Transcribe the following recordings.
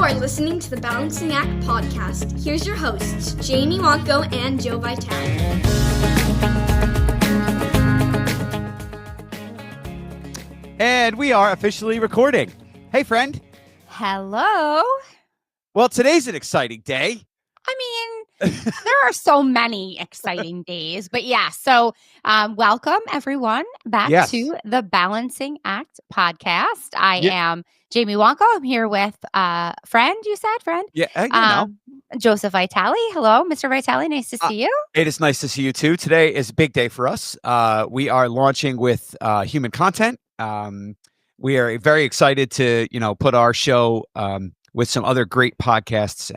are listening to the Balancing Act podcast. Here's your hosts, Jamie Wonko and Joe Vitale. And we are officially recording. Hey, friend. Hello. Well, today's an exciting day. I mean, there are so many exciting days, but yeah. So welcome everyone back to the Balancing Act podcast. I am Jamie Wonko. I'm here with friend, you said, friend? Yeah, Joseph Vitale. Hello, Mr. Vitale. Nice to see you. It is nice to see you too. Today is a big day for us. We are launching with human content. We are very excited to, put our show with some other great podcasts,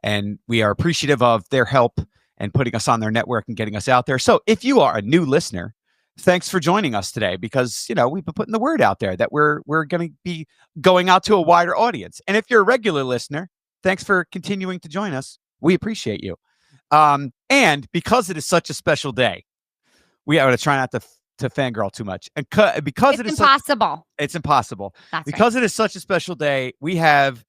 and we are appreciative of their help and putting us on their network and getting us out there. So if you are a new listener, thanks for joining us today, because, we've been putting the word out there that we're going to be going out to a wider audience. And if you're a regular listener, thanks for continuing to join us. We appreciate you. And because it is such a special day, we are going to try not to fangirl too much. And because it's impossible. It's impossible. That's because it is such a special day, we have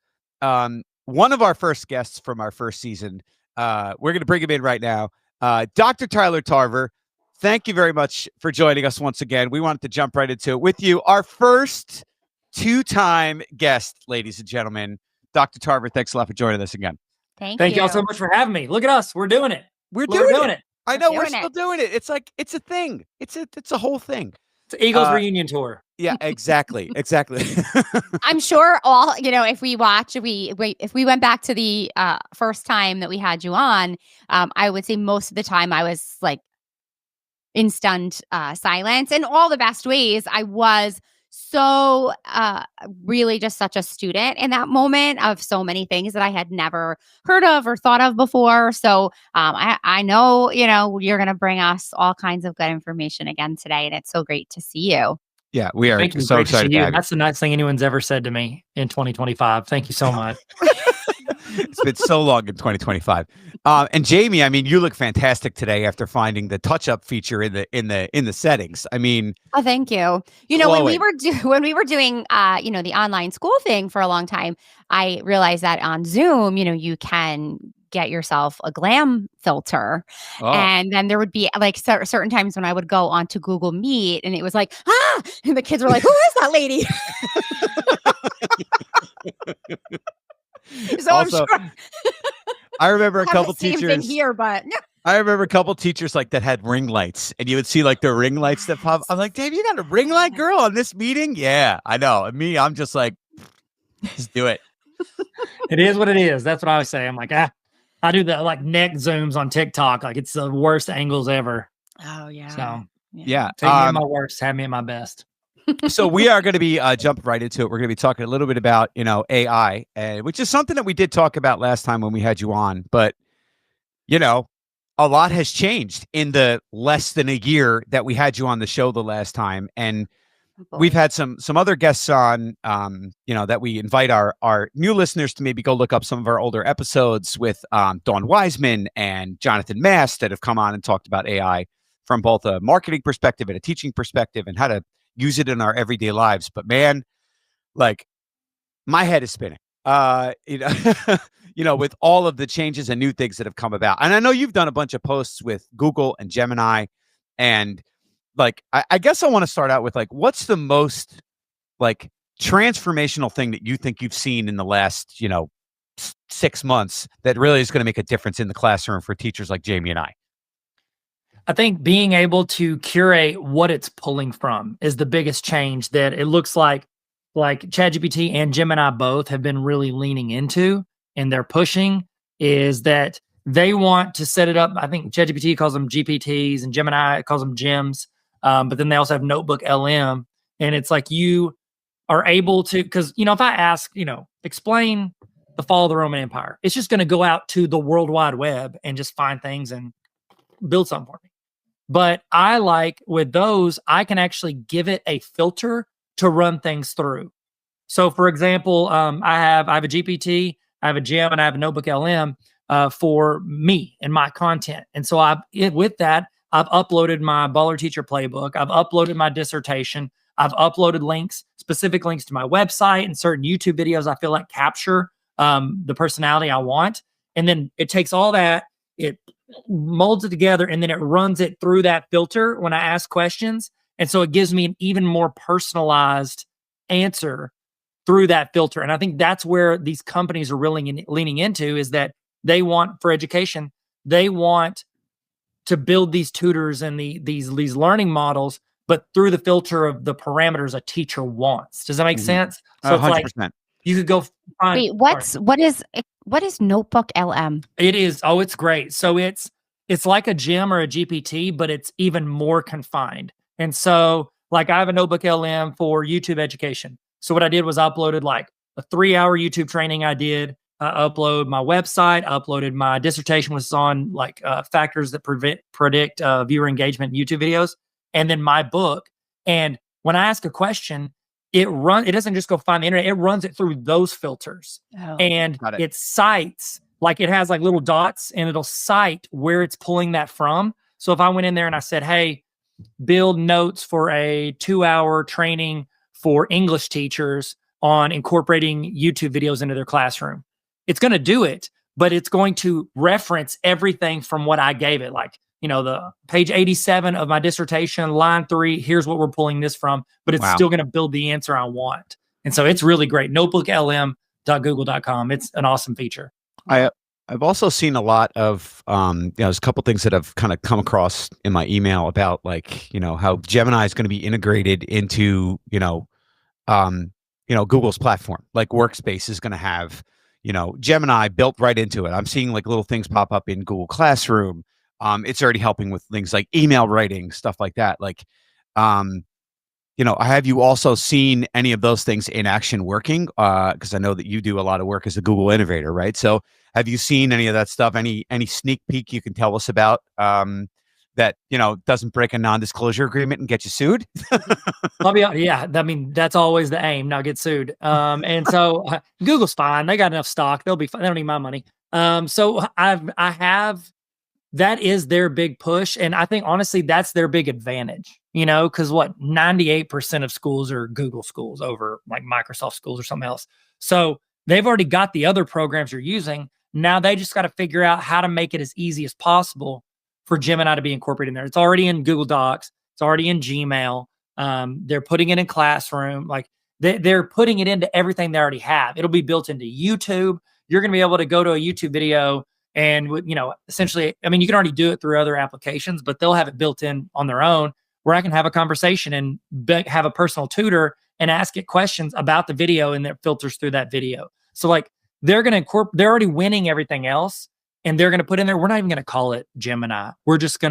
one of our first guests from our first season. We're going to bring him in right now. Dr. Tyler Tarver, thank you very much for joining us once again. We wanted to jump right into it with you. Our first two-time guest, ladies and gentlemen. Dr. Tarver, thanks a lot for joining us again. Thank you all so much for having me. Look at us. We're doing it. We're doing it. I know we're doing still doing it. It's like, it's a thing. It's a whole thing. It's an Eagles reunion tour. Yeah, exactly. I'm sure all, if we watch, if we went back to the first time that we had you on, I would say most of the time I was like in stunned silence in all the best ways. I was so really just such a student in that moment of so many things that I had never heard of or thought of before. So I know, you're going to bring us all kinds of good information again today. And it's so great to see you. Yeah, we are so excited. That's the nicest thing anyone's ever said to me in 2025. Thank you so much. It's been so long in 2025. And Jamie, I mean, you look fantastic today after finding the touch-up feature in the settings. I mean, oh, thank you. When we were doing the online school thing for a long time, I realized that on Zoom, you can get yourself a glam filter. Oh. And then there would be like certain times when I would go onto Google Meet and it was like, and the kids were like, who is that lady? So also, I'm sure. I remember a couple teachers here, but I remember a couple teachers like that had ring lights, and you would see like the ring lights that pop. I'm like, Dave, you got a ring light, girl, on this meeting? Yeah, I know. And me, I'm just like, just do it. It is what it is. That's what I always say. I'm like, I do the like neck zooms on TikTok. Like it's the worst angles ever. Oh yeah. So yeah. Take me at my worst, have me at my best. So we are going to be jumping right into it. We're going to be talking a little bit about, AI, which is something that we did talk about last time when we had you on. But, a lot has changed in the less than a year that we had you on the show the last time. And we've had some other guests on, that we invite our new listeners to maybe go look up some of our older episodes with Dawn Wiseman and Jonathan Mast that have come on and talked about AI from both a marketing perspective and a teaching perspective and how to use it in our everyday lives. But man, like my head is spinning, with all of the changes and new things that have come about. And I know you've done a bunch of posts with Google and Gemini. And like, I guess I want to start out with like, what's the most like transformational thing that you think you've seen in the last, 6 months that really is going to make a difference in the classroom for teachers like Jamie and I? I think being able to curate what it's pulling from is the biggest change that it looks like ChatGPT and Gemini both have been really leaning into, and they're pushing is that they want to set it up. I think ChatGPT calls them GPTs and Gemini calls them gems. But then they also have Notebook LM, and it's like you are able to, because, if I ask, explain the fall of the Roman Empire, it's just going to go out to the World Wide Web and just find things and build something for me. But I like with those, I can actually give it a filter to run things through. So for example, I have a GPT, I have a Gem, and I have a Notebook LM for me and my content. And so with that, I've uploaded my Baller Teacher Playbook. I've uploaded my dissertation. I've uploaded links, specific links to my website and certain YouTube videos I feel like capture the personality I want. And then it takes all that, it molds it together, and then it runs it through that filter when I ask questions. And so it gives me an even more personalized answer through that filter. And I think that's where these companies are really leaning into, is that they want, for education, they want to build these tutors and these learning models, but through the filter of the parameters a teacher wants. Does that make sense? So 100%. it's like you could go find. Wait, what is Notebook LM? It is. Oh, it's great. So it's like a gym or a GPT, but it's even more confined. And so, like, I have a Notebook LM for YouTube education. So what I did was I uploaded like a 3-hour YouTube training I did. I upload my website, I uploaded my dissertation, was on like factors that predict viewer engagement in YouTube videos, and then my book. And when I ask a question, it doesn't just go find the internet, it runs it through those filters. And it cites, like, it has like little dots, and it'll cite where it's pulling that from. So if I went in there and I said, hey, build notes for a 2-hour training for English teachers on incorporating YouTube videos into their classroom, it's going to do it, but it's going to reference everything from what I gave it. Like, the page 87 of my dissertation, line 3, here's what we're pulling this from, but it's still going to build the answer I want. And so it's really great. Notebooklm.google.com. It's an awesome feature. I've also seen a lot of, there's a couple things that I've kind of come across in my email about, like, how Gemini is going to be integrated into, Google's platform. Like, Workspace is going to have, Gemini built right into it. I'm seeing like little things pop up in Google Classroom. It's already helping with things like email writing, stuff like that. Like, have you also seen any of those things in action working? Because I know that you do a lot of work as a Google innovator, right? So have you seen any of that stuff? Any sneak peek you can tell us about that, doesn't break a non-disclosure agreement and get you sued? Yeah. I mean, that's always the aim, not get sued. And so Google's fine. They got enough stock. They'll be fine. They don't need my money. So I have, that is their big push. And I think, honestly, that's their big advantage, because 98% of schools are Google schools over like Microsoft schools or something else. So they've already got the other programs you're using. Now they just got to figure out how to make it as easy as possible for Gemini to be incorporated in there. It's already in Google Docs. It's already in Gmail. They're putting it in Classroom. Like, they're putting it into everything they already have. It'll be built into YouTube. You're going to be able to go to a YouTube video and, essentially, I mean, you can already do it through other applications, but they'll have it built in on their own, where I can have a conversation and have a personal tutor and ask it questions about the video, and it filters through that video. So, like, they're going to they're already winning everything else, and they're going to put in there, we're not even going to call it Gemini. We're just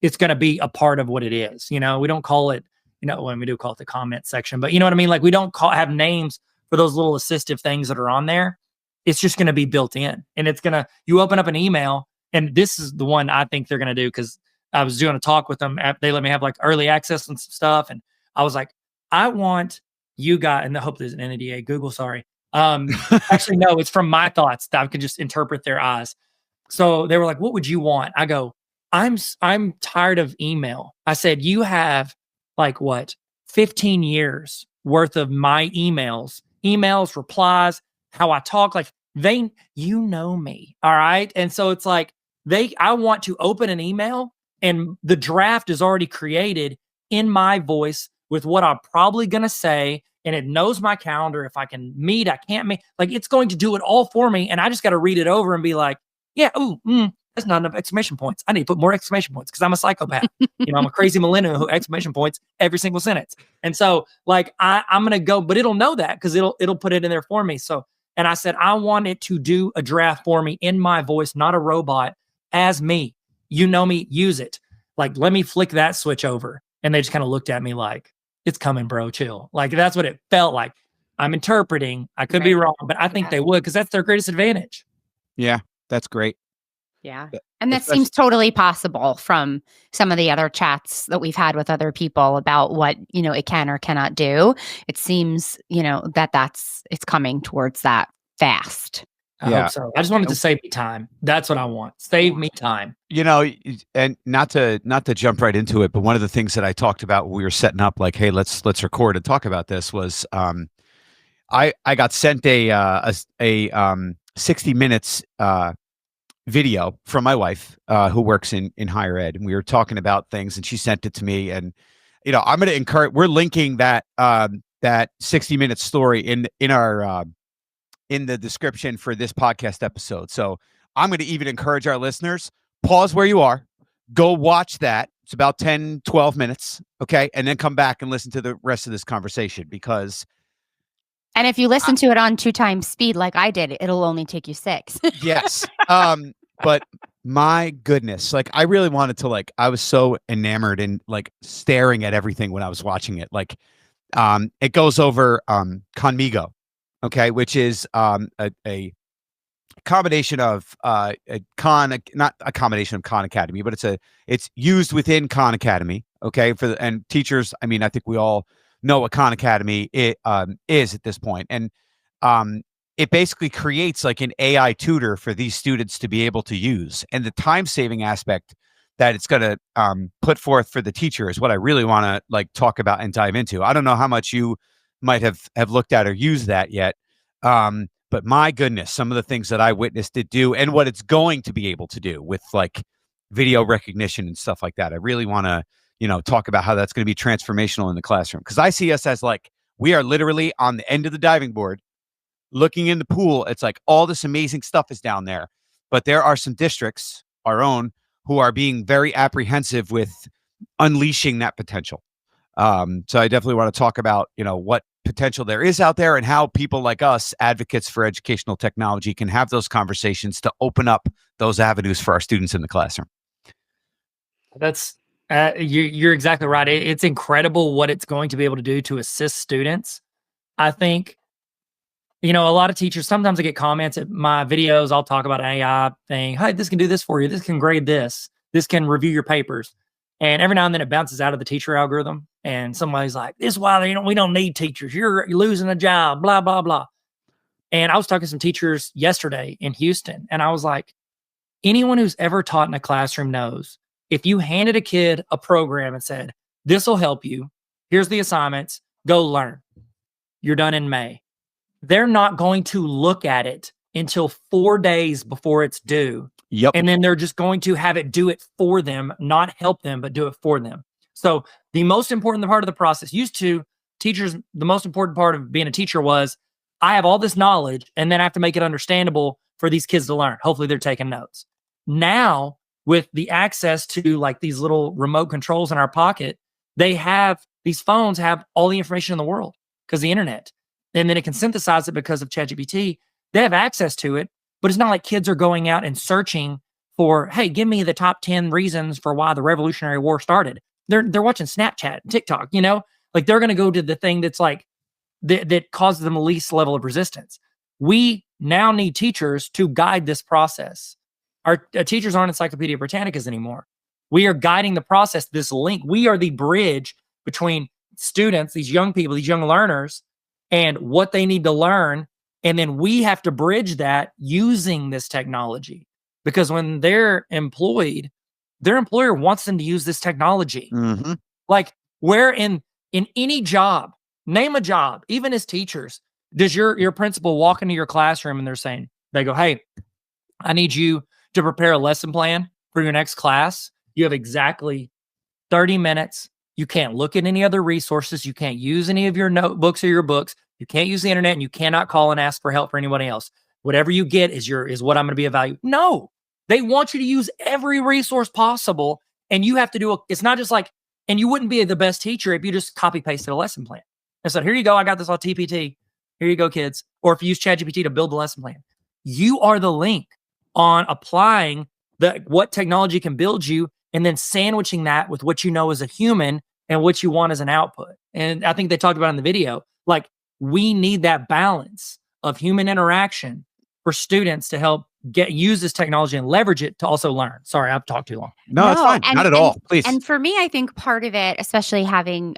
it's going to be a part of what it is. We don't call it, when we do call it the comment section, but you know what I mean? Like, we don't have names for those little assistive things that are on there. It's just going to be built in, and you open up an email, and this is the one I think they're going to do, because I was doing a talk with them. They let me have like early access and some stuff. And I was like, I want you guys, and I hope there's an NDA, Google, sorry. Actually, no, it's from my thoughts that I could just interpret their eyes. So they were like, what would you want? I go, I'm tired of email. I said, you have 15 years worth of my emails, replies, how I talk, like me. All right. And so it's like, I want to open an email, and the draft is already created in my voice with what I'm probably going to say. And it knows my calendar. If I can meet, I can't meet, like, it's going to do it all for me. And I just got to read it over and be like, yeah, that's not enough exclamation points. I need to put more exclamation points, because I'm a psychopath. I'm a crazy millennial who exclamation points every single sentence. And so, like, I'm going to go, but it'll know that, because it'll put it in there for me. So, and I said, I want it to do a draft for me in my voice, not a robot, as me. Me, use it. Like, let me flick that switch over. And they just kind of looked at me like, it's coming, bro, chill. Like, that's what it felt like. I'm interpreting. I could be wrong, but I think they would, because that's their greatest advantage. Yeah, that's great. Yeah. And that seems totally possible from some of the other chats that we've had with other people about what, it can or cannot do. It seems, it's coming towards that fast. I hope so. I just wanted to save me time. That's what I want. Save me time. And not to jump right into it, but one of the things that I talked about when we were setting up, like, hey, let's record and talk about this, was I got sent a 60 minutes video from my wife who works in higher ed, and we were talking about things, and she sent it to me, and I'm going to encourage. We're linking that 60-minute story in our in the description for this podcast episode. So I'm going to even encourage our listeners, pause where you are, go watch that. It's about 10, 12 minutes. Okay. And then come back and listen to the rest of this conversation, because. And if you listen to it on 2 times speed, like I did, it'll only take you 6. Yes. But my goodness, like I really wanted to, I was so enamored and staring at everything when I was watching it. It goes over Khanmigo. Okay, which is a combination of not a combination of Khan Academy, but it's used within Khan Academy. Okay, and teachers. I mean, I think we all know what Khan Academy is at this point, and it basically creates an AI tutor for these students to be able to use, and the time saving aspect that it's going to put forth for the teacher is what I really want to talk about and dive into. I don't know how much you might have looked at or used that yet. But my goodness, some of the things that I witnessed it do and what it's going to be able to do with video recognition and stuff like that. I really want to, talk about how that's going to be transformational in the classroom. Cause I see us as we are literally on the end of the diving board looking in the pool. It's all this amazing stuff is down there, but there are some districts, our own, who are being very apprehensive with unleashing that potential. So I definitely want to talk about, what potential there is out there and how people like us, advocates for educational technology, can have those conversations to open up those avenues for our students in the classroom. That's you're exactly right. It's incredible what it's going to be able to do to assist students. I think, a lot of teachers, sometimes I get comments at my videos. I'll talk about an AI thing. Hey, this can do this for you. This can grade this. This can review your papers. And every now and then it bounces out of the teacher algorithm, and somebody's like, "This is why we don't need teachers. You're losing a job." Blah blah blah. And I was talking to some teachers yesterday in Houston, and I was like, anyone who's ever taught in a classroom knows if you handed a kid a program and said, "This will help you. Here's the assignments. Go learn. You're done in May." They're not going to look at it until 4 days before it's due. Yep. And then they're just going to have it do it for them, not help them, but do it for them. So the most important part of the process, teachers, the most important part of being a teacher was, I have all this knowledge and then I have to make it understandable for these kids to learn. Hopefully they're taking notes. Now, with the access to these little remote controls in our pocket, these phones have all the information in the world because the internet. And then it can synthesize it because of ChatGPT. They have access to it, but it's not like kids are going out and searching for, hey, give me the top 10 reasons for why the Revolutionary War started. They're watching Snapchat, TikTok, they're going to go to the thing that's that causes them the least level of resistance. We now need teachers to guide this process. Our teachers aren't Encyclopedia Britannicas anymore. We are guiding the process, this link. We are the bridge between students, these young people, these young learners, and what they need to learn. And then we have to bridge that using this technology, because when they're employed, their employer wants them to use this technology. Mm-hmm. Where in any job, name a job, even as teachers, does your principal walk into your classroom and they go, "Hey, I need you to prepare a lesson plan for your next class. You have exactly 30 minutes. You can't look at any other resources. You can't use any of your notebooks or your books. You can't use the internet, and you cannot call and ask for help for anybody else. Whatever you get is what I'm going to be of value." No, they want you to use every resource possible, and you have to it's not just and you wouldn't be the best teacher if you just copy pasted a lesson plan and said, "Here you go. I got this on TPT. Here you go, kids." Or if you use ChatGPT to build the lesson plan, you are the link on applying what technology can build you, and then sandwiching that with what you know as a human and what you want as an output. And I think they talked about in the video, we need that balance of human interaction for students to help use this technology and leverage it to also learn. Sorry, I've talked too long. No, it's fine. Not at all. Please. And for me, I think part of it, especially having,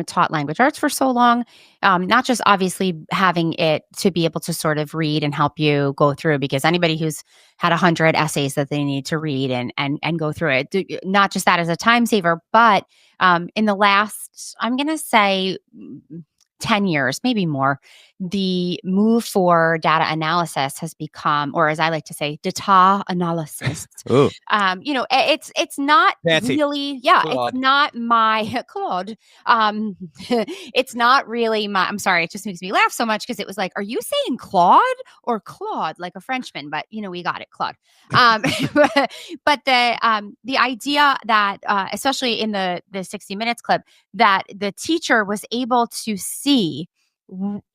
taught language arts for so long, not just obviously having it to be able to sort of read and help you go through, because anybody who's had 100 essays that they need to read and go through it, not just that as a time saver, but in the last, I'm going to say 10 years, maybe more, the move for data analysis has become, or as I like to say, data analysis. Ooh, It's not fancy. really, Claude. it's not my Claude. It's not really my. I'm sorry, it just makes me laugh so much because it was like, are you saying Claude or Claude, like a Frenchman? But we got it, Claude. But the idea that, especially in the 60 Minutes clip, that the teacher was able to see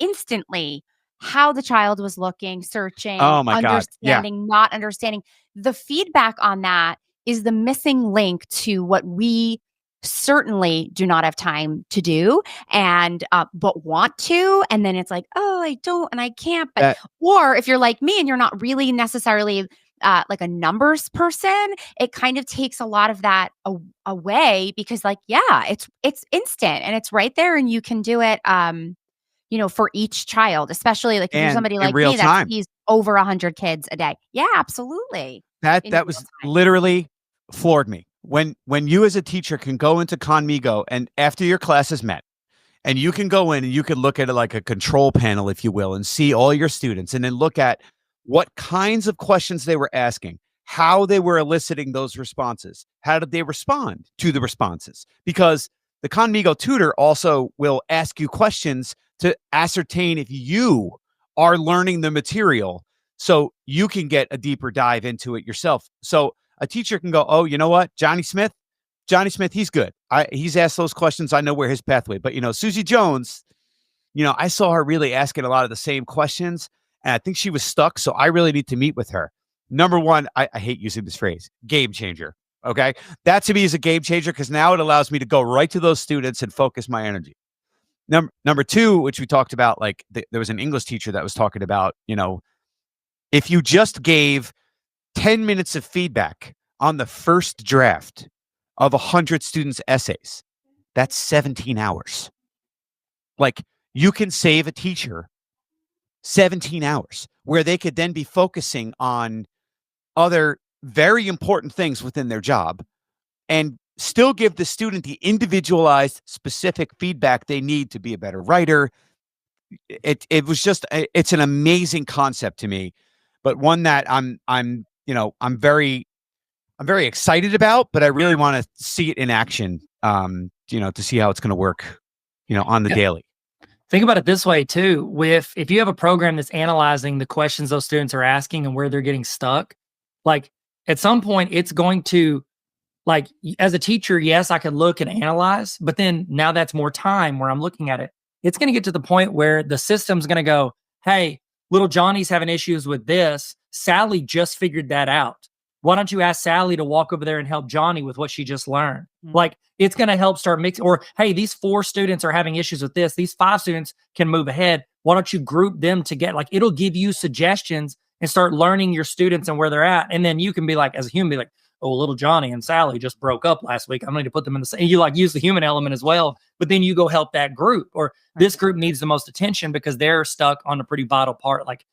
instantly how the child was looking, searching, Oh my God. Yeah. understanding, not understanding. The feedback on that is the missing link to what we certainly do not have time to do and but want to, and then it's like, oh, I don't and I can't. But or if you're like me and you're not really necessarily like a numbers person, it kind of takes a lot of that away, because like, it's instant and it's right there and you can do it for each child, especially like if you're And somebody in like real me that time. sees over 100 kids a day. Yeah, absolutely. In That real was time. literally floored me. When you as a teacher can go into Khanmigo and after your class is met, and you can go in and you can look at it like a control panel, if you will, and see all your students and then look at what kinds of questions they were asking, how they were eliciting those responses, how did they respond to the responses? Because the Khanmigo tutor also will ask you questions to ascertain if you are learning the material so you can get a deeper dive into it yourself. So a teacher can go, oh, you know what? Johnny Smith, he's good. He's asked those questions. I know where his pathway. But, Susie Jones, I saw her really asking a lot of the same questions, and I think she was stuck. So I really need to meet with her. Number one, I hate using this phrase, game changer. Okay. That to me is a game changer because now it allows me to go right to those students and focus my energy. Number two, which we talked about, like there was an English teacher that was talking about, if you just gave 10 minutes of feedback on the first draft of 100 students' essays, that's 17 hours. Like you can save a teacher 17 hours where they could then be focusing on other very important things within their job and still give the student the individualized, specific feedback they need to be a better writer. It was just, it's an amazing concept to me, but one that I'm very excited about, but I really want to see it in action, to see how it's going to work, on the daily. Think about it this way too. If you have a program that's analyzing the questions those students are asking and where they're getting stuck, like at some point it's going to, like as a teacher, yes, I could look and analyze, but then now that's more time where I'm looking at it. It's going to get to the point where the system's going to go, hey, little Johnny's having issues with this. Sally just figured that out. Why don't you ask Sally to walk over there and help Johnny with what she just learned? Mm-hmm. Like it's going to help start mixing, or, hey, these 4 students are having issues with this. These 5 students can move ahead. Why don't you group them together? Like it'll give you suggestions and start learning your students and where they're at. And then you can be like, as a human, be like, oh, little Johnny and Sally just broke up last week. I'm going to put them in the same. You like use the human element as well, but then you go help that group, or this group needs the most attention because they're stuck on a pretty vital part. Like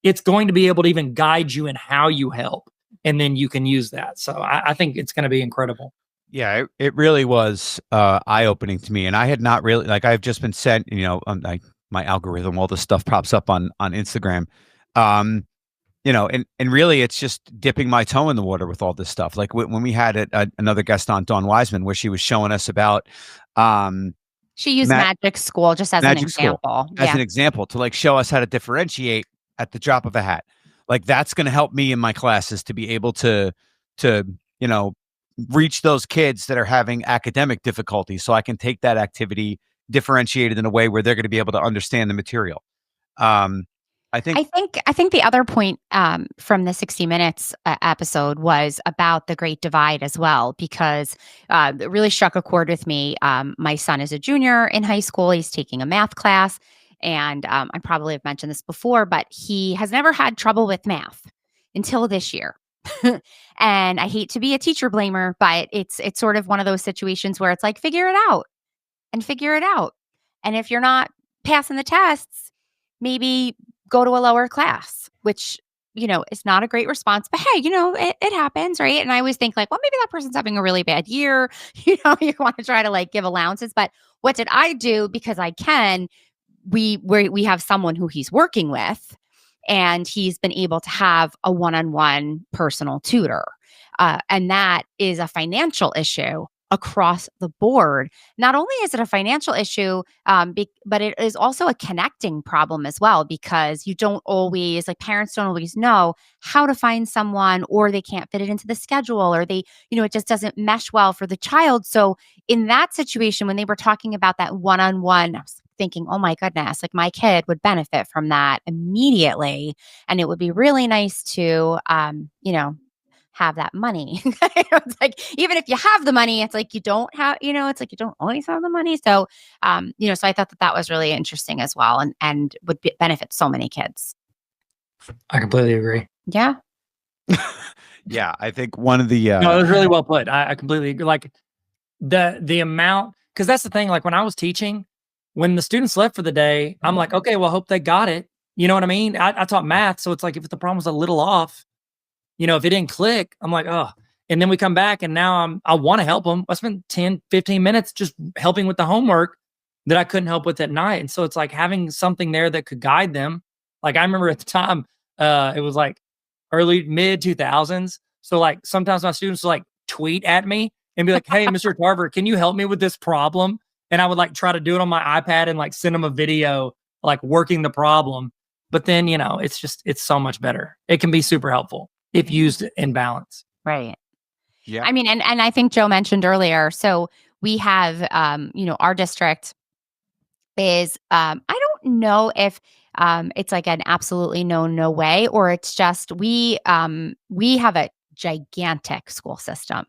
it's going to be able to even guide you in how you help. And then you can use that. So I think it's going to be incredible. Yeah, it really was eye-opening to me. And I had not really, like, I've just been sent, my algorithm, all this stuff pops up on Instagram. And really it's just dipping my toe in the water with all this stuff. Like when we had another guest on, Dawn Wiseman, where she was showing us about she used Magic School just as an example. As an example to like show us how to differentiate at the drop of a hat. Like that's going to help me in my classes to be able to reach those kids that are having academic difficulties, so I can take that activity differentiated in a way where they're going to be able to understand the material. I think the other point from the 60 Minutes episode was about the Great Divide as well, because it really struck a chord with me. My son is a junior in high school. He's taking a math class. And I probably have mentioned this before, but he has never had trouble with math until this year. And I hate to be a teacher blamer, but it's sort of one of those situations where it's like, figure it out. And if you're not passing the tests, maybe go to a lower class, which, is not a great response. But hey, it happens, right? And I always think like, well, maybe that person's having a really bad year. You want to try to like give allowances. But what did I do? Because I can we have someone who he's working with, and he's been able to have a one-on-one personal tutor. And that is a financial issue across the board. Not only is it a financial issue, but it is also a connecting problem as well, because you don't always, like, parents don't always know how to find someone, or they can't fit it into the schedule, or they, it just doesn't mesh well for the child. So in that situation, when they were talking about that one-on-one, I was thinking, oh my goodness, like, my kid would benefit from that immediately. And it would be really nice to, have that money. It's like, even if you have the money, it's like you don't have, it's like you don't always have the money. So, so I thought that was really interesting as well, and would benefit so many kids. I completely agree. Yeah. Yeah, I think one of the no, it was really well put. I completely agree. Like the amount, because that's the thing. Like when I was teaching, when the students left for the day, I'm like, okay, well, I hope they got it. You know what I mean? I taught math, so it's like if the problem was a little off, if it didn't click, I'm like, oh. And then we come back, and now I want to help them. I spent 10, 15 minutes just helping with the homework that I couldn't help with at night. And so it's like having something there that could guide them. Like I remember at the time, it was like early, mid 2000s. So like sometimes my students would like tweet at me and be like, hey, Mr. Tarver, can you help me with this problem? And I would like try to do it on my iPad and like send them a video, like working the problem. But then, it's so much better. It can be super helpful if used in balance. Right. Yeah. I mean, and I think Joe mentioned earlier, so we have, our district is, I don't know if it's like an absolutely no way, or it's just we have a gigantic school system.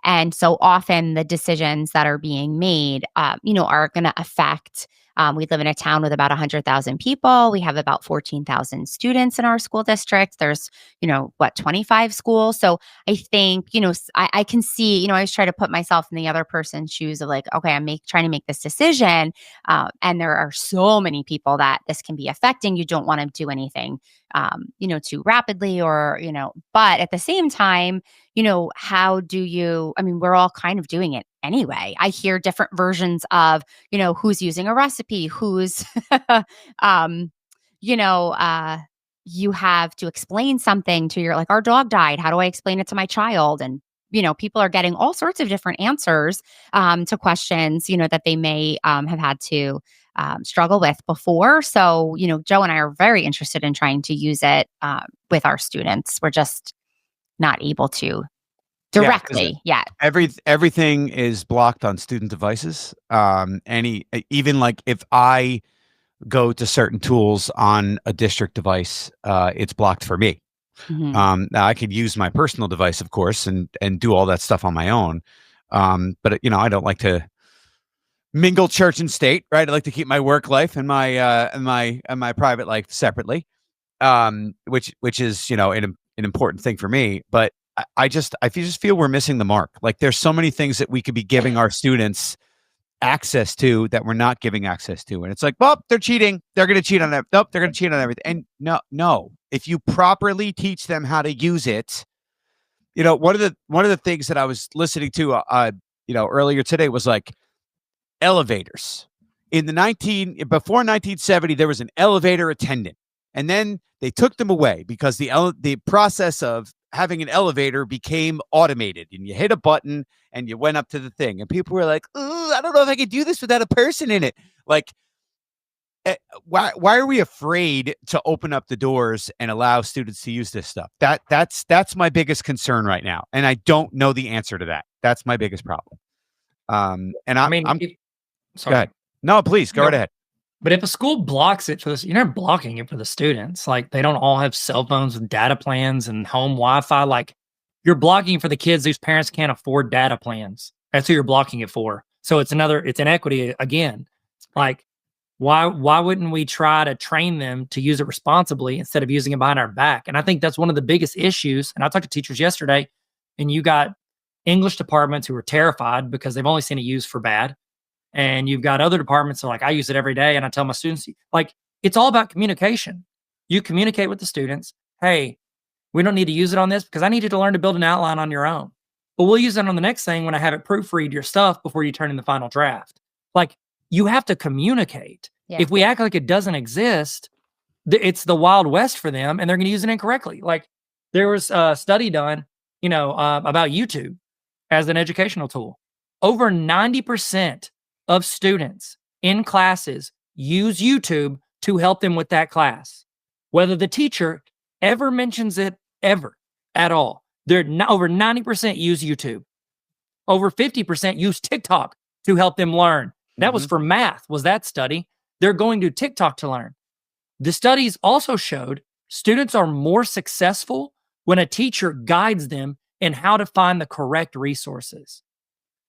And so often the decisions that are being made, are going to affect. We live in a town with about 100,000 people. We have about 14,000 students in our school district. There's, 25 schools. So I think, I can see, I always try to put myself in the other person's shoes of like, okay, I'm trying to make this decision. And there are so many people that this can be affecting. You don't want to do anything, too rapidly, or, but at the same time, how do you, we're all kind of doing it anyway. I hear different versions of, who's using a recipe, who's, you have to explain something to like, our dog died. How do I explain it to my child? And, people are getting all sorts of different answers to questions, that they may have had to struggle with before. So, Joe and I are very interested in trying to use it with our students. We're just not able to directly yet. Everything is blocked on student devices. Even like if I go to certain tools on a district device, it's blocked for me. Mm-hmm. Now I could use my personal device, of course, and do all that stuff on my own. But I don't like to mingle church and state, right? I like to keep my work life and my private life separately, which is an important thing for me. But I just feel we're missing the mark. Like there's so many things that we could be giving our students access to that we're not giving access to. And it's like, well, they're cheating. They're going to cheat on that. Nope, they're going to cheat on everything. And no, if you properly teach them how to use it, one of the things that I was listening to, earlier today was like elevators. Before 1970, there was an elevator attendant, and then they took them away because the process of having an elevator became automated, and you hit a button and you went up to the thing, and people were like, "Ooh, I don't know if I could do this without a person in it." Like, why are we afraid to open up the doors and allow students to use this stuff? That's my biggest concern right now, and I don't know the answer to that. That's my biggest problem. Sorry. Go ahead. No, please go right ahead. But if a school blocks it you're not blocking it for the students. Like they don't all have cell phones with data plans and home Wi-Fi. Like you're blocking it for the kids whose parents can't afford data plans. That's who you're blocking it for. So it's inequity again. Like why wouldn't we try to train them to use it responsibly instead of using it behind our back? And I think that's one of the biggest issues. And I talked to teachers yesterday, and you got English departments who are terrified because they've only seen it used for bad. And you've got other departments that are like, I use it every day. And I tell my students, like, it's all about communication. You communicate with the students. Hey, we don't need to use it on this because I need you to learn to build an outline on your own. But we'll use it on the next thing when I have it proofread your stuff before you turn in the final draft. Like, you have to communicate. Yeah. If we act like it doesn't exist, it's the Wild West for them, and they're going to use it incorrectly. Like there was a study done, about YouTube as an educational tool. Over 90% of students in classes use YouTube to help them with that class, whether the teacher ever mentions it ever at all. Over 90% use YouTube. Over 50% use TikTok to help them learn. That was for math, was that study. They're going to TikTok to learn. The studies also showed students are more successful when a teacher guides them in how to find the correct resources.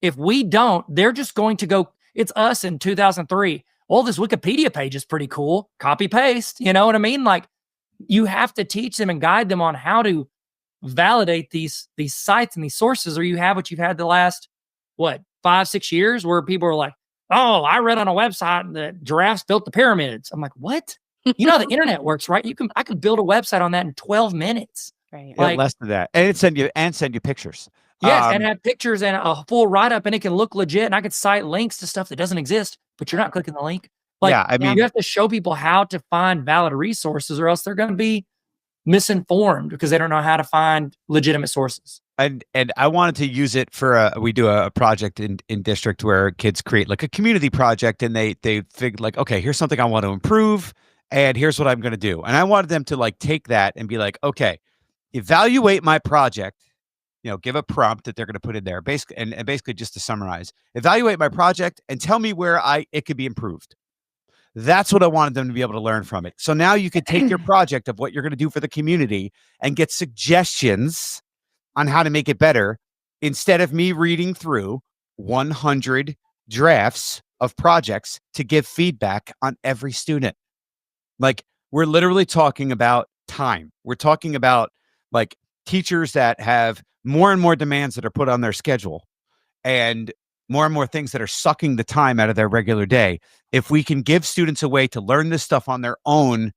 If we don't, they're just going to go, it's us in 2003. Oh, this Wikipedia page is pretty cool. Copy paste. You know what I mean? Like you have to teach them and guide them on how to validate these sites and these sources, or you have what you've had the last, 5-6 years where people are like, oh, I read on a website that giraffes built the pyramids. I'm like, what? You know how the internet works, right? I could build a website on that in 12 minutes. Right. Like, less than that. And send you pictures. Yes, and have pictures and a full write-up, and it can look legit, and I could cite links to stuff that doesn't exist, but you're not clicking the link. Like, yeah, I mean, you have to show people how to find valid resources, or else they're going to be misinformed because they don't know how to find legitimate sources. And I wanted to use it for we do a project in district where kids create like a community project, and they figure like, okay, here's something I want to improve, and here's what I'm going to do. And I wanted them to like take that and be like, okay, evaluate my project. Give a prompt that they're going to put in there, basically, and basically just to summarize, evaluate my project and tell me where it could be improved. That's what I wanted them to be able to learn from it. So now you could take your project of what you're going to do for the community and get suggestions on how to make it better, instead of me reading through 100 drafts of projects to give feedback on every student. Like, we're literally talking about time. We're talking about like teachers that have more and more demands that are put on their schedule, and more things that are sucking the time out of their regular day. If we can give students a way to learn this stuff on their own,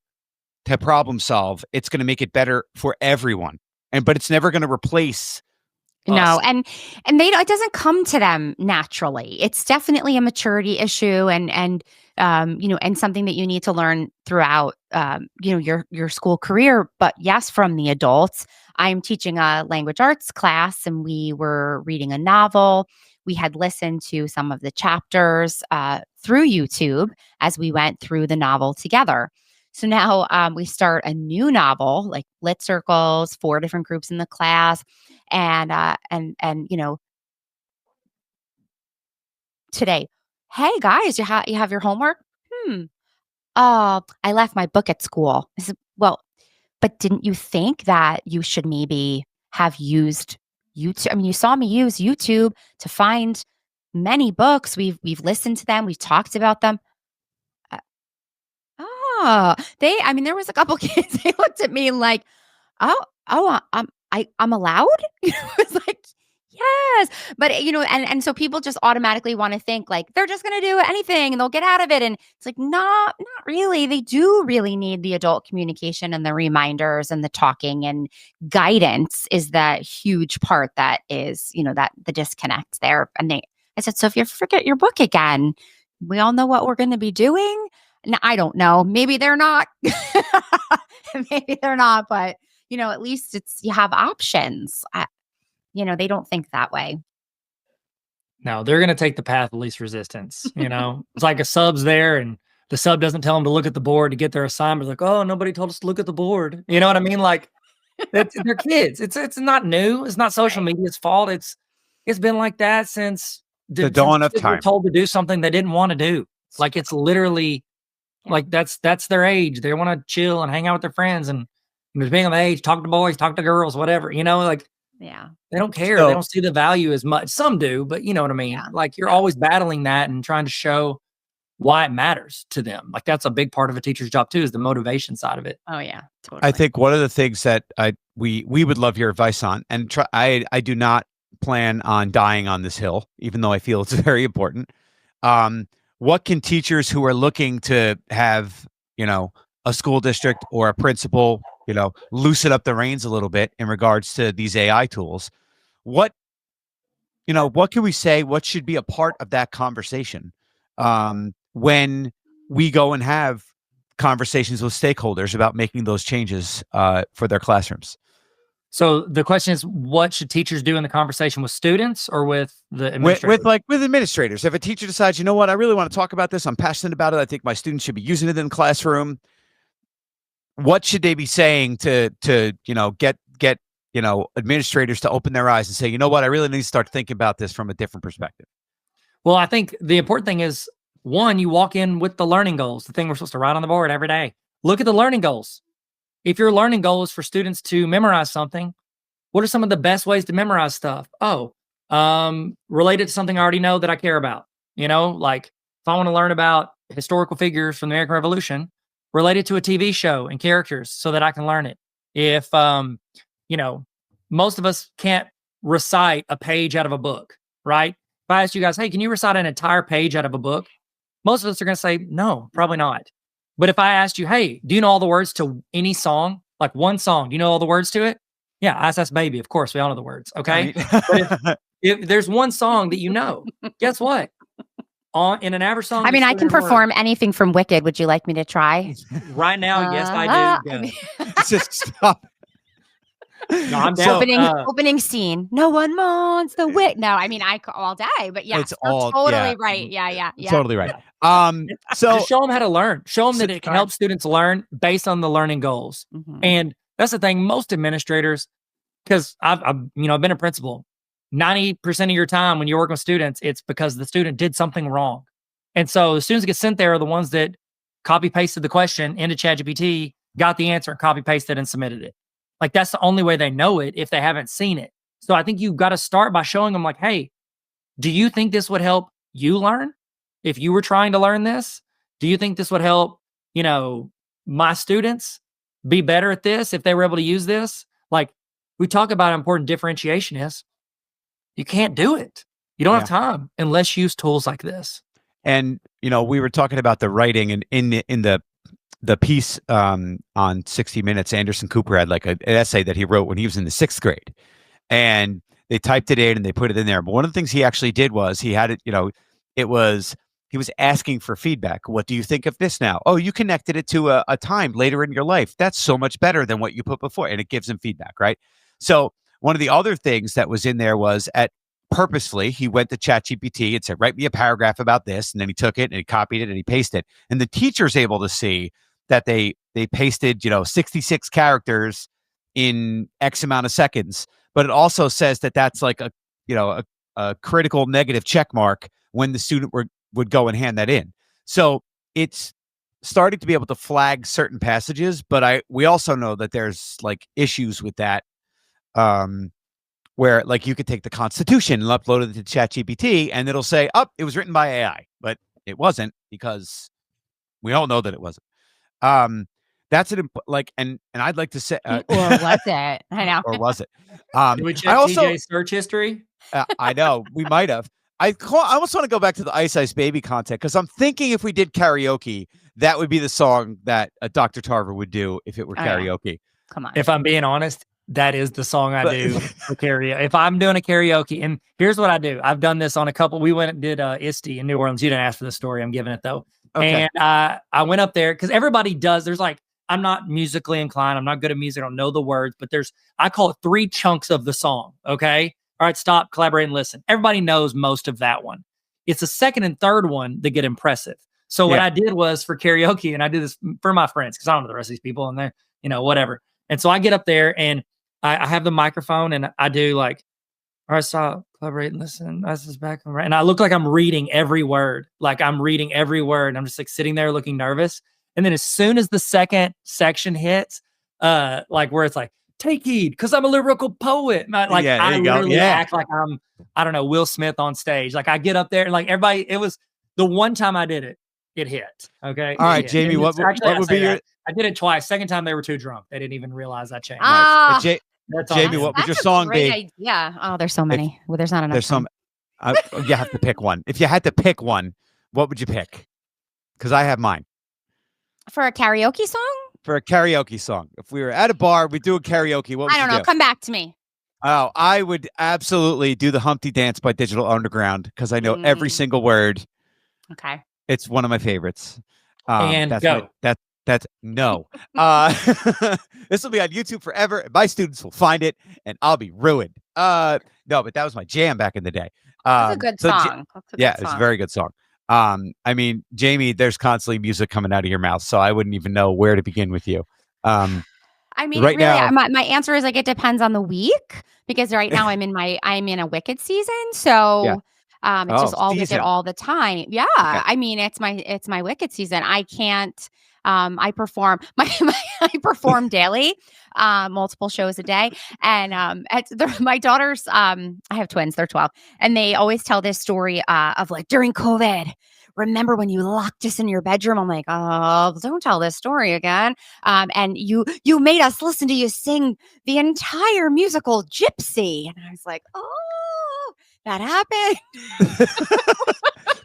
to problem solve, it's going to make it better for everyone. But it's never going to replace us. No, and it doesn't come to them naturally. It's definitely a maturity issue, and something that you need to learn throughout your school career. But yes, from the adults, I'm teaching a language arts class, and we were reading a novel. We had listened to some of the chapters through YouTube as we went through the novel together. So now we start a new novel, like lit circles, 4 different groups in the class, and today, hey guys, you have your homework? I left my book at school. I said, well, but didn't you think that you should maybe have used YouTube? I mean, you saw me use YouTube to find many books. We've listened to them. We've talked about them. There was a couple kids. They looked at me like, I'm allowed. It's like, yes, but and so people just automatically want to think like they're just going to do anything and they'll get out of it, and it's like, not really. They do really need the adult communication and the reminders and the talking, and guidance is that huge part that is, that the disconnect there. And I said, so if you forget your book again, we all know what we're going to be doing. And I don't know. Maybe they're not. Maybe they're not. But at least you have options. They don't think that way. No, they're going to take the path of least resistance. It's like a sub's there and the sub doesn't tell them to look at the board to get their assignment. Like, oh, nobody told us to look at the board. You know what I mean? Like, they're kids. It's not new. It's not social media's fault. It's been like that since the dawn of time. Were told to do something they didn't want to do. Like, it's literally like that's their age. They want to chill and hang out with their friends, and depending on the age, talk to boys, talk to girls, whatever. Like. Yeah. They don't care. They don't see the value as much. Some do, but you know what I mean? Yeah. Like, you're always battling that and trying to show why it matters to them. Like, that's a big part of a teacher's job too, is the motivation side of it. Oh yeah, totally. I think one of the things that we would love your advice on, and I do not plan on dying on this hill, even though I feel it's very important. What can teachers who are looking to have, a school district or a principal, loosen up the reins a little bit in regards to these AI tools? What can we say? What should be a part of that conversation when we go and have conversations with stakeholders about making those changes for their classrooms. So the question is, what should teachers do in the conversation with students or with the administrators? With administrators. If a teacher decides, you know what, I really want to talk about this, I'm passionate about it, I think my students should be using it in the classroom, what should they be saying to get administrators to open their eyes and say, you know what, I really need to start thinking about this from a different perspective? Well, I think the important thing is, one, you walk in with the learning goals, the thing we're supposed to write on the board every day. Look at the learning goals. If your learning goal is for students to memorize something, what are some of the best ways to memorize stuff? Related to something I already know that I care about. Like if I want to learn about historical figures from the American Revolution, related to a TV show and characters so that I can learn it. If, most of us can't recite a page out of a book, right? If I asked you guys, hey, can you recite an entire page out of a book? Most of us are going to say, no, probably not. But if I asked you, hey, do you know all the words to any song? Like one song, do you know all the words to it? Yeah, ISS Baby, of course, we all know the words, okay? But if there's one song that you know, guess what? In an average song. I mean, I can perform anything from Wicked. Would you like me to try? Right now, yes, I do. Just stop. No, I'm down. Opening scene. No one wants the wit. No, I mean, all day, but yeah, it's all totally right. Yeah. Totally right. So just show them how to learn. Show them that it can help students learn based on the learning goals. Mm-hmm. And that's the thing. Most administrators, because I've been a principal. 90% of your time when you're working with students, it's because the student did something wrong. And so the students that get sent there are the ones that copy pasted the question into ChatGPT, got the answer, and copy pasted and submitted it. Like that's the only way they know it if they haven't seen it. So I think you've got to start by showing them like, hey, do you think this would help you learn? If you were trying to learn this, do you think this would help, my students be better at this if they were able to use this? Like we talk about how important differentiation is. You can't do it. You don't have time unless you use tools like this. And, we were talking about the writing, and in the piece on 60 Minutes, Anderson Cooper had like an essay that he wrote when he was in the 6th grade, and they typed it in and they put it in there. But one of the things he actually did was he had it, he was asking for feedback. What do you think of this now? Oh, you connected it to a time later in your life. That's so much better than what you put before. And it gives him feedback, right? So one of the other things that was in there was purposefully, he went to ChatGPT and said, write me a paragraph about this. And then he took it and he copied it and he pasted it. And the teacher's able to see that they pasted, 66 characters in X amount of seconds. But it also says that that's like a critical negative check mark when the student would go and hand that in. So it's starting to be able to flag certain passages, but we also know that there's like issues with that. Where like you could take the Constitution and upload it to ChatGPT and it'll say, it was written by AI, but it wasn't, because we all know that it wasn't. That's and I'd like to say, or was it? I know. Or was it? Did we check TJ's search history? I know we might have. I almost want to go back to the Ice Baby content, because I'm thinking if we did karaoke, that would be the song that Dr. Tarver would do if it were karaoke. Yeah. Come on. If I'm being honest, that is the song I do for karaoke. If I'm doing a karaoke, and here's what I do. I've done this on a couple. We went and did ISTE in New Orleans. You didn't ask for the story. I'm giving it though. Okay. And I went up there because everybody does. There's like, I'm not musically inclined. I'm not good at music. I don't know the words, but I call it 3 chunks of the song. Okay. All right. Stop, collaborate, and listen. Everybody knows most of that one. It's the second and third one that get impressive. So what I did was for karaoke, and I do this for my friends because I don't know the rest of these people, and they're, whatever. And so I get up there and I have the microphone and I do like, all right, stop, collaborate, and listen. This is back. And I look like I'm reading every word. And I'm just like sitting there looking nervous. And then as soon as the second section hits, like where it's like, take heed, because I'm a lyrical poet. I literally act like I'm, I don't know, Will Smith on stage. Like I get up there and like everybody, it was the one time I did it, it hit. Okay. All right, Jamie, what would be your... I did it twice. Second time they were too drunk. They didn't even realize I changed. Nice. Jamie, what would your song be? Yeah. Oh, there's so many. Well, there's not enough. There's some. You have to pick one. If you had to pick one, what would you pick? Because I have mine. For a karaoke song? For a karaoke song. If we were at a bar, we do a karaoke. What would I don't you know. do? Come back to me. Oh, I would absolutely do the Humpty Dance by Digital Underground because I know every single word. Okay. It's one of my favorites. And that's go. that's no. This will be on YouTube forever. And my students will find it, and I'll be ruined. No, but that was my jam back in the day. That's a good song. Yeah, it's a very good song. I mean, Jamie, there's constantly music coming out of your mouth, so I wouldn't even know where to begin with you. I mean, right really, now, my answer is like it depends on the week because right now I'm in a Wicked season, so it's just all Wicked all the time. Yeah, I mean it's my Wicked season. I can't. I perform I perform daily, multiple shows a day, and my daughters. I have twins; they're 12, and they always tell this story of like during COVID. Remember when you locked us in your bedroom? I'm like, oh, don't tell this story again. And you made us listen to you sing the entire musical Gypsy. And I was like, oh, that happened.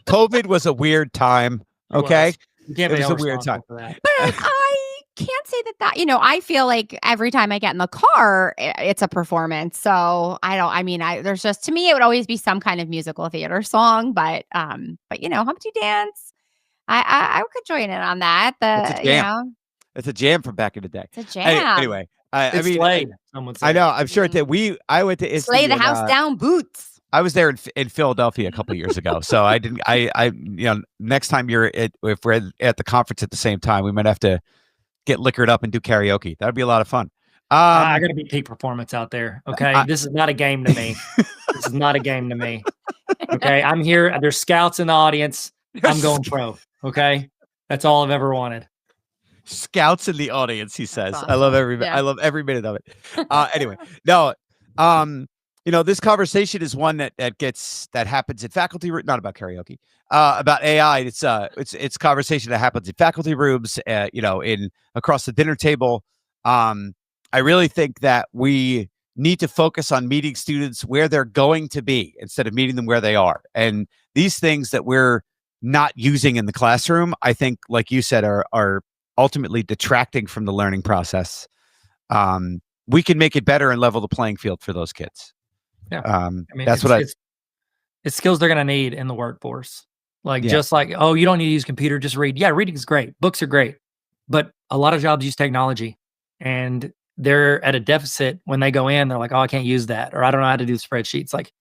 COVID was a weird time. Okay. It was a weird time. For that. But I can't say that, I feel like every time I get in the car, it's a performance. So there's just, to me, it would always be some kind of musical theater song, but Humpty Dance, I could join in on that. It's a jam. It's a jam from back in the day. It's a jam. Anyway, Slade, someone said. I know. I'm sure that I went to Slay the house down boots. I was there in Philadelphia a couple of years ago, so I didn't. Next time if we're at the conference at the same time, we might have to get liquored up and do karaoke. That'd be a lot of fun. I got to be peak performance out there. Okay, this is not a game to me. This is not a game to me. Okay, I'm here. There's scouts in the audience. I'm going pro. Okay, that's all I've ever wanted. Scouts in the audience, he says. Awesome. I love every minute of it. Anyway, no. This conversation is one that happens in faculty room, not about karaoke, about AI. It's conversation that happens in faculty rooms, in across the dinner table. I really think that we need to focus on meeting students where they're going to be instead of meeting them where they are. And these things that we're not using in the classroom, I think, like you said, are ultimately detracting from the learning process. We can make it better and level the playing field for those kids. Yeah, it's skills they're going to need in the workforce. Just like, oh, you don't need to use computer, just read. Yeah, reading is great. Books are great. But a lot of jobs use technology and they're at a deficit when they go in. They're like, oh, I can't use that. Or I don't know how to do spreadsheets. Like,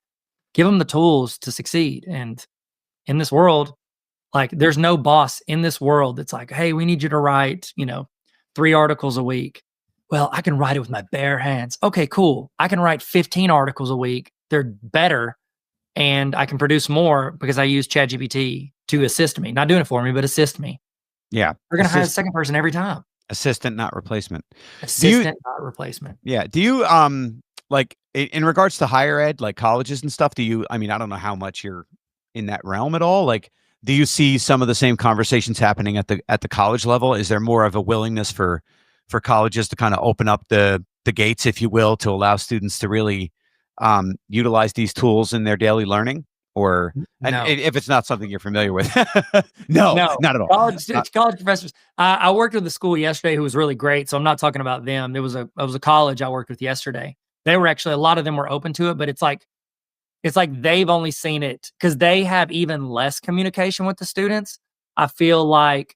give them the tools to succeed. And in this world, like there's no boss in this world that's like, hey, we need you to write, 3 articles a week. Well, I can write it with my bare hands. Okay, cool. I can write 15 articles a week. They're better and I can produce more because I use ChatGPT to assist me. Not doing it for me, but assist me. Yeah. We're going to hire a second person every time. Assistant, not replacement. Assistant, not replacement. Yeah. Do you, like in regards to higher ed, like colleges and stuff, I don't know how much you're in that realm at all. Like, do you see some of the same conversations happening at the college level? Is there more of a willingness for colleges to kind of open up the gates, if you will, to allow students to really utilize these tools in their daily learning? Or if it's not something you're familiar with, no, not at all. College professors. I worked with a school yesterday who was really great. So I'm not talking about them. It was a college I worked with yesterday. They were actually, a lot of them were open to it, but it's like they've only seen it because they have even less communication with the students. I feel like,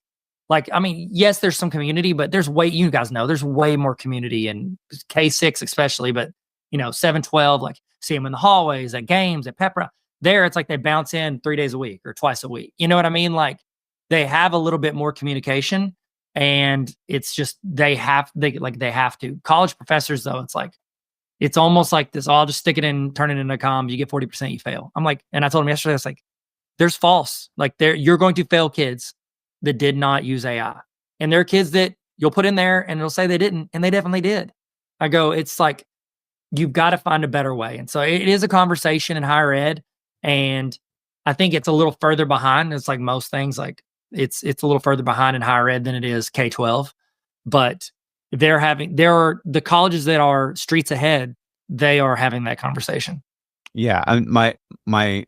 I mean, yes, there's some community, but you guys know, there's way more community in K-6 especially, but 7-12, like see them in the hallways, at games, at pep rally. There, it's like they bounce in 3 days a week or twice a week. You know what I mean? Like they have a little bit more communication and it's just, they have to. College professors though, it's almost like this, I'll just stick it in, turn it into a comm, you get 40%, you fail. I'm like, and I told him yesterday, I was like, there's false. Like you're going to fail kids that did not use AI. And there are kids that you'll put in there and it'll say they didn't, and they definitely did. I go, it's like, you've got to find a better way. And so it is a conversation in higher ed. And I think it's a little further behind. It's like most things, like it's a little further behind in higher ed than it is K-12. But there are the colleges that are streets ahead. They are having that conversation. Yeah, my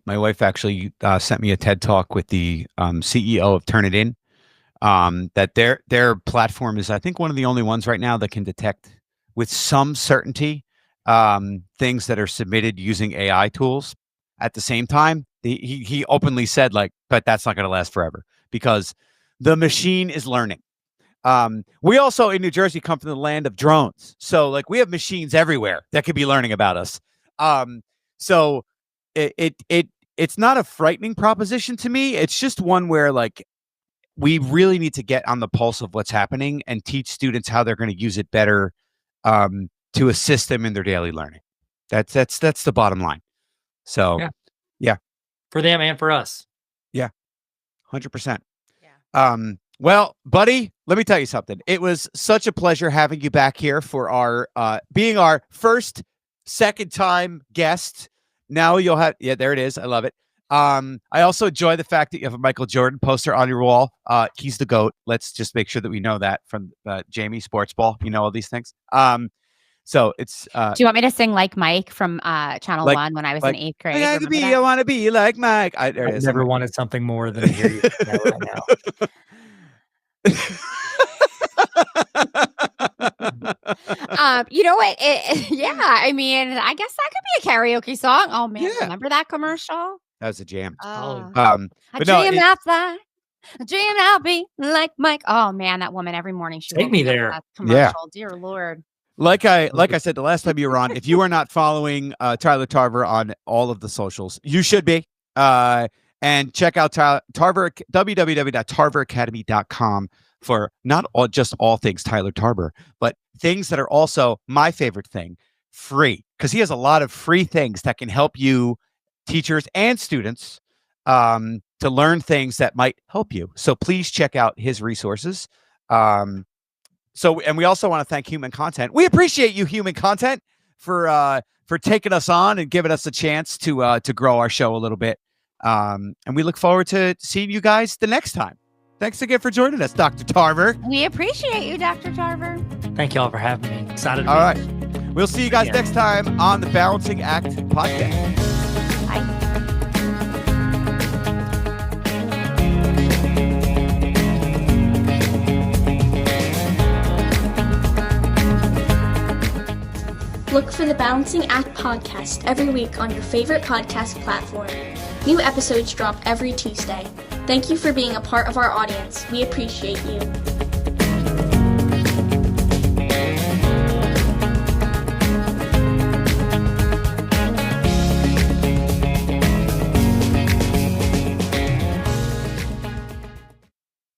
wife actually sent me a TED talk with the CEO of Turnitin. That their platform is, I think, one of the only ones right now that can detect with some certainty things that are submitted using AI tools. At the same time, he openly said, like, but that's not going to last forever because the machine is learning. We also in New Jersey come from the land of drones. So like we have machines everywhere that could be learning about us. So it's not a frightening proposition to me. It's just one where like we really need to get on the pulse of what's happening and teach students how they're going to use it better to assist them in their daily learning. That's the bottom line. So yeah. For them and for us. Yeah. 100%. Yeah. Well, buddy, let me tell you something. It was such a pleasure having you back here for our being our second time guest. Now you'll have, there it is. I love it. I also enjoy the fact that you have a Michael Jordan poster on your wall. He's the GOAT. Let's just make sure that we know that from Jamie Sports Ball. You know all these things. So it's. Do you want me to sing like Mike from Channel 1 when I was in 8th grade? I want to be like Mike. I never wanted something more than to hear you right now. You know what? I mean, I guess that could be a karaoke song. Oh man, remember that commercial? That was a jam. I dream outside. I dream I'll be like Mike. Oh man, that woman every morning she take me there. That commercial. Dear Lord. Like I said the last time you were on, if you are not following Tyler Tarver on all of the socials, you should be. And check out Tarver, www.tarveracademy.com for not just all things Tyler Tarver, but things that are also my favorite thing, free. Because he has a lot of free things that can help you, teachers and students, to learn things that might help you. So please check out his resources. And we also want to thank Human Content. We appreciate you, Human Content, for taking us on and giving us a chance to grow our show a little bit. And we look forward to seeing you guys the next time. Thanks again for joining us, Dr. Tarver. We appreciate you, Dr. Tarver. Thank y'all for having me. Excited. All right. We'll see you guys next time on the Balancing Act podcast. Bye. Look for the Balancing Act podcast every week on your favorite podcast platform. New episodes drop every Tuesday. Thank you for being a part of our audience. We appreciate you.